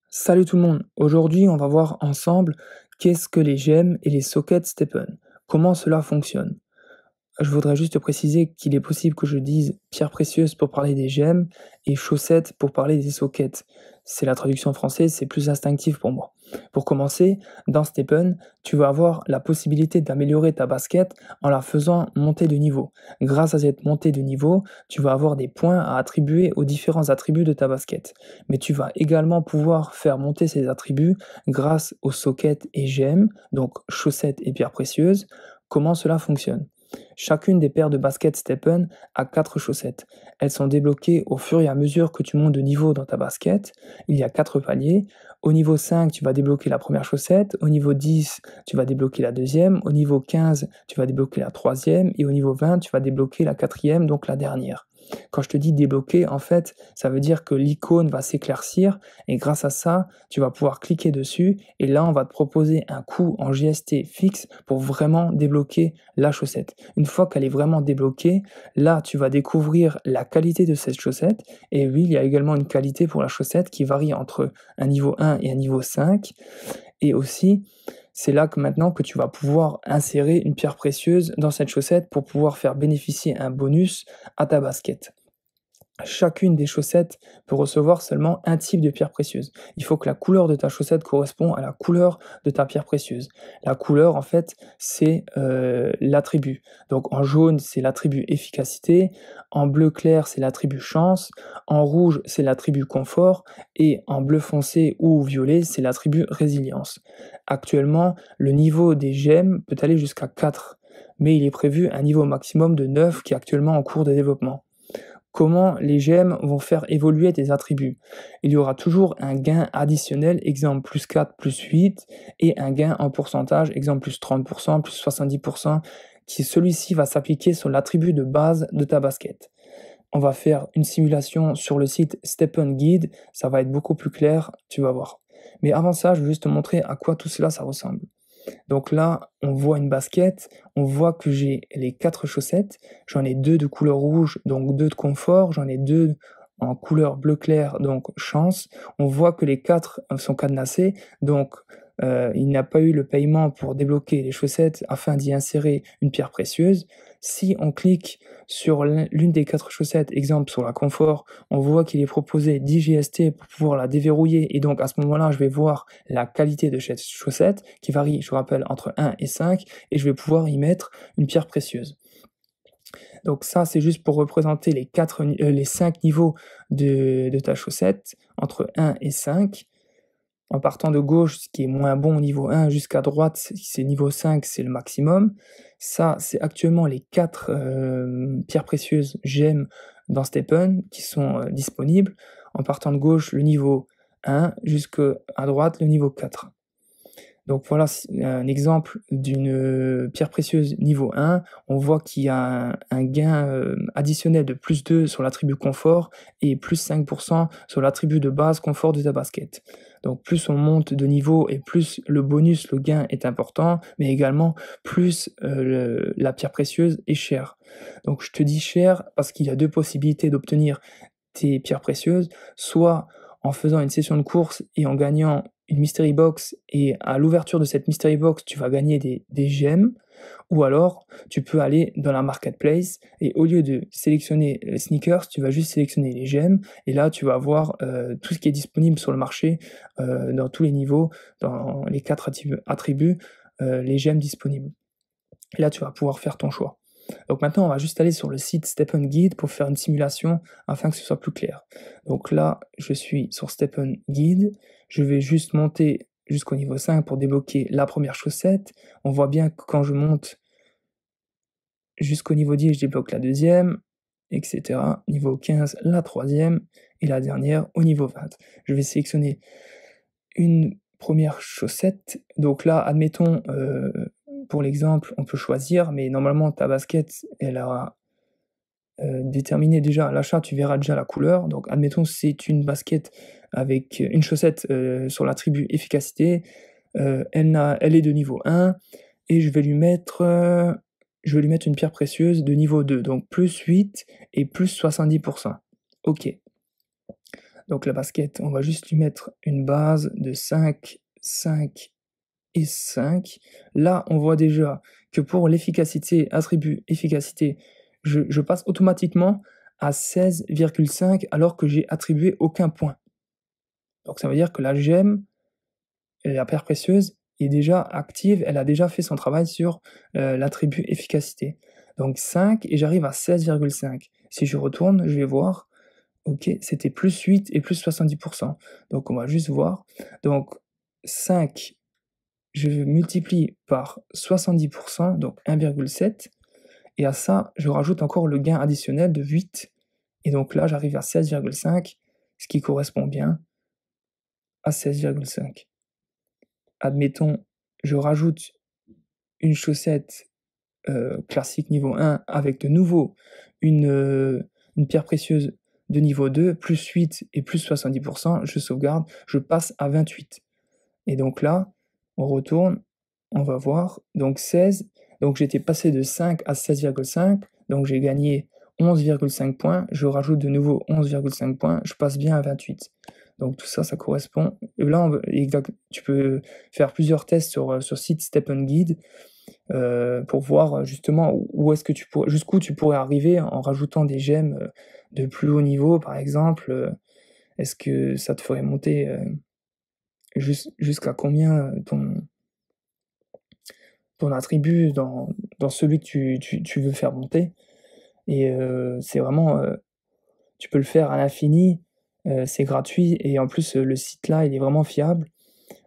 Salut tout le monde, aujourd'hui on va voir ensemble qu'est-ce que les gemmes et les sockets Stephen, comment cela fonctionne. Je voudrais juste préciser qu'il est possible que je dise pierre précieuse pour parler des gemmes et chaussettes pour parler des sockets. C'est la traduction française, c'est plus instinctif pour moi. Pour commencer, dans Stephen, tu vas avoir la possibilité d'améliorer ta basket en la faisant monter de niveau. Grâce à cette montée de niveau, tu vas avoir des points à attribuer aux différents attributs de ta basket. Mais tu vas également pouvoir faire monter ces attributs grâce aux sockets et gemmes, donc chaussettes et pierres précieuses. Comment cela fonctionne? Chacune des paires de baskets Stephen a 4 chaussettes. Elles sont débloquées au fur et à mesure que tu montes de niveau dans ta basket. Il y a 4 paliers. Au niveau 5, tu vas débloquer la première chaussette. Au niveau 10, tu vas débloquer la deuxième. Au niveau 15, tu vas débloquer la troisième. Et au niveau 20, tu vas débloquer la quatrième, donc la dernière. Quand je te dis débloquer, en fait, ça veut dire que l'icône va s'éclaircir et grâce à ça, tu vas pouvoir cliquer dessus et là, on va te proposer un coût en GST fixe pour vraiment débloquer la chaussette. Une fois qu'elle est vraiment débloquée, là, tu vas découvrir la qualité de cette chaussette. Et oui, il y a également une qualité pour la chaussette qui varie entre un niveau 1 et un niveau 5. Et aussi, c'est là que maintenant que tu vas pouvoir insérer une pierre précieuse dans cette chaussette pour pouvoir faire bénéficier un bonus à ta basket. Chacune des chaussettes peut recevoir seulement un type de pierre précieuse. Il faut que la couleur de ta chaussette corresponde à la couleur de ta pierre précieuse. La couleur, en fait, c'est l'attribut. Donc en jaune, c'est l'attribut efficacité, en bleu clair, c'est l'attribut chance, en rouge, c'est l'attribut confort, et en bleu foncé ou violet, c'est l'attribut résilience. Actuellement, le niveau des gemmes peut aller jusqu'à 4, mais il est prévu un niveau maximum de 9 qui est actuellement en cours de développement. Comment les gemmes vont faire évoluer tes attributs? Il y aura toujours un gain additionnel, exemple plus 4, plus 8, et un gain en pourcentage, exemple plus 30%, plus 70%, qui celui-ci va s'appliquer sur l'attribut de base de ta basket. On va faire une simulation sur le site Stephen Guide, ça va être beaucoup plus clair, tu vas voir. Mais avant ça, je veux juste te montrer à quoi tout cela ça ressemble. Donc là, on voit une basket, on voit que j'ai les 4 chaussettes, j'en ai 2 de couleur rouge, donc 2 de confort, j'en ai 2 en couleur bleu clair, donc chance. On voit que les 4 sont cadenassés, donc il n'a pas eu le paiement pour débloquer les chaussettes afin d'y insérer une pierre précieuse. Si on clique sur l'une des 4 chaussettes, exemple sur la confort, on voit qu'il est proposé 10 GST pour pouvoir la déverrouiller et donc à ce moment-là, je vais voir la qualité de cette chaussette qui varie, je vous rappelle, entre 1 et 5 et je vais pouvoir y mettre une pierre précieuse. Donc ça, c'est juste pour représenter les 5 niveaux de ta chaussette, entre 1 et 5. En partant de gauche, ce qui est moins bon au niveau 1, jusqu'à droite, c'est niveau 5, c'est le maximum. Ça, c'est actuellement les 4 pierres précieuses gemmes dans Stephen qui sont disponibles. En partant de gauche, le niveau 1, jusqu'à droite, le niveau 4. Donc voilà un exemple d'une pierre précieuse niveau 1. On voit qu'il y a un gain additionnel de plus 2 sur l'attribut confort et plus 5% sur l'attribut de base confort de ta basket. Donc plus on monte de niveau et plus le bonus, le gain est important, mais également plus la pierre précieuse est chère. Donc je te dis cher parce qu'il y a 2 possibilités d'obtenir tes pierres précieuses, soit en faisant une session de course et en gagnant une mystery box et à l'ouverture de cette mystery box, tu vas gagner des gemmes, ou alors tu peux aller dans la marketplace et au lieu de sélectionner les sneakers, tu vas juste sélectionner les gemmes et là tu vas voir tout ce qui est disponible sur le marché dans tous les niveaux, dans les 4 attributs, les gemmes disponibles. Et là tu vas pouvoir faire ton choix. Donc maintenant, on va juste aller sur le site Stephen Guide pour faire une simulation afin que ce soit plus clair. Donc là, je suis sur Stephen Guide. Je vais juste monter jusqu'au niveau 5 pour débloquer la première chaussette. On voit bien que quand je monte jusqu'au niveau 10, je débloque la deuxième, etc. Niveau 15, la troisième et la dernière au niveau 20. Je vais sélectionner une première chaussette. Donc là, admettons, pour l'exemple, on peut choisir, mais normalement ta basket, elle a déterminé déjà à l'achat, tu verras déjà la couleur. Donc admettons, c'est une basket avec une chaussette sur l'attribut efficacité. Elle est de niveau 1 et je vais lui mettre une pierre précieuse de niveau 2, donc plus 8 et plus 70%. Ok. Donc la basket, on va juste lui mettre une base de 5, 5 et 5. Là, on voit déjà que pour l'efficacité, attribut efficacité, je passe automatiquement à 16,5 alors que j'ai attribué aucun point. Donc ça veut dire que la gemme, la pierre précieuse, est déjà active, elle a déjà fait son travail sur l'attribut efficacité. Donc 5 et j'arrive à 16,5. Si je retourne, je vais voir, ok, c'était plus 8 et plus 70%. Donc on va juste voir. Donc 5, je multiplie par 70%, donc 1,7. Et à ça, je rajoute encore le gain additionnel de 8. Et donc là, j'arrive à 16,5, ce qui correspond bien à 16,5. Admettons, je rajoute une chaussette classique niveau 1 avec de nouveau une pierre précieuse de niveau 2, plus 8 et plus 70%, je sauvegarde, je passe à 28. Et donc là, on retourne, on va voir, donc 16, donc j'étais passé de 5 à 16,5, donc j'ai gagné 11,5 points, je rajoute de nouveau 11,5 points, je passe bien à 28. Donc tout ça, ça correspond. Et là, tu peux faire plusieurs tests sur site Step'n Guide pour voir justement jusqu'où tu pourrais arriver en rajoutant des gemmes de plus haut niveau, par exemple. Est-ce que ça te ferait monter jusqu'à combien ton attribut dans celui que tu veux faire monter? Et c'est vraiment, tu peux le faire à l'infini, c'est gratuit et en plus, le site là, il est vraiment fiable.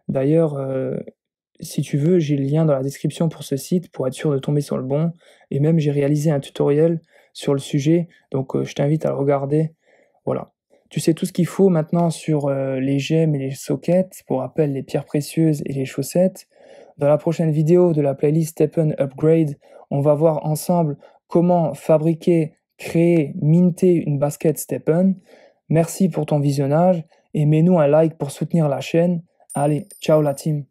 D'ailleurs, si tu veux, j'ai le lien dans la description pour ce site pour être sûr de tomber sur le bon et même j'ai réalisé un tutoriel sur le sujet, donc je t'invite à le regarder. Voilà. Tu sais tout ce qu'il faut maintenant sur, les gemmes et les sockets, pour rappel les pierres précieuses et les chaussettes. Dans la prochaine vidéo de la playlist Step'n Upgrade, on va voir ensemble comment fabriquer, créer, minter une basket Step'n. Merci pour ton visionnage et mets-nous un like pour soutenir la chaîne. Allez, ciao la team!